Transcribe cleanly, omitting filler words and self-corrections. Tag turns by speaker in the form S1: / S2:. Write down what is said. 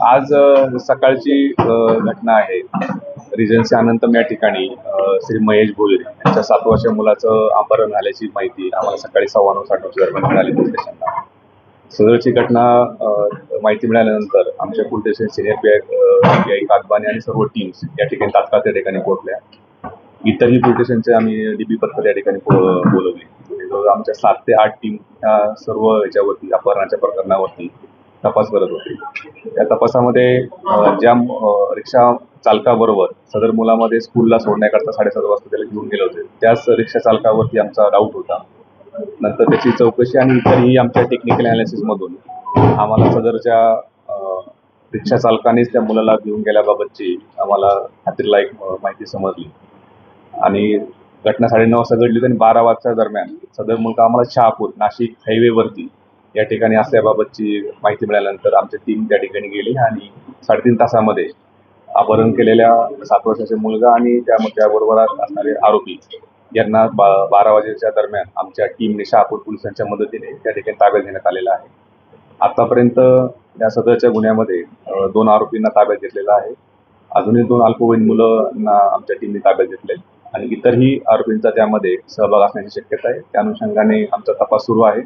S1: आज सकाळची घटना आहे. रिजन्सी आनंदम या ठिकाणी श्री महेश भोले यांच्या 7 वर्षीय मुलाचं अपहरण झाल्याची माहिती आम्हाला सकाळी 9:15 दरम्यान मिळाली पोलीस स्टेशनला. सदरची घटना माहिती मिळाल्यानंतर आमच्या पोलीस स्टेशन सिनियर पी.आय. कागबाने आणि सर्व टीम्स या ठिकाणी तात्काळ त्या ठिकाणी पोहोचल्या. इतरही पोलीस स्टेशनचे आम्ही डीबी पथक या ठिकाणी बोलवली. आमच्या 7 ते 8 टीम ह्या सर्व याच्यावरती अपहरणाच्या प्रकरणावरती तपास करत होते. त्या तपासामध्ये ज्या रिक्षा चालकाबरोबर सदर मुलामध्ये स्कूलला सोडण्याकरता 7:30 वाजता त्याला घेऊन गेले होते, त्याच रिक्षा चालकावरती आमचा डाऊट होता. नंतर त्याची चौकशी आणि इतरही आमच्या टेक्निकल अनालिसिसमधून आम्हाला सदरच्या रिक्षा चालकानेच त्या मुलाला घेऊन गेल्याबाबतची आम्हाला खात्रीलायक माहिती समजली. आणि घटना 9:30 वाजता घडली आणि 12 वाजता दरम्यान सदर मुलगा आम्हाला शहापूर नाशिक हायवेवरती या ठिकाणी असल्याबाबतची माहिती मिळाल्यानंतर आमची टीम त्या ठिकाणी गेली आणि 3.5 तासामध्ये अपहरण केलेल्या 7 वर्षाचे मुलगा आणि त्याबरोबर असणारे आरोपी यांना 12 वाजेच्या दरम्यान आमच्या टीमने शहापूर पोलिसांच्या मदतीने त्या ठिकाणी ताब्यात घेण्यात आलेला आहे. आतापर्यंत या सदरच्या गुन्ह्यामध्ये 2 आरोपींना ताब्यात घेतलेला आहे. अजूनही 2 अल्पवयीन मुलांना आमच्या टीमने ताब्यात घेतले आणि इतरही आरोपींचा त्यामध्ये सहभाग असण्याची शक्यता आहे. त्या अनुषंगाने आमचा तपास सुरू आहे.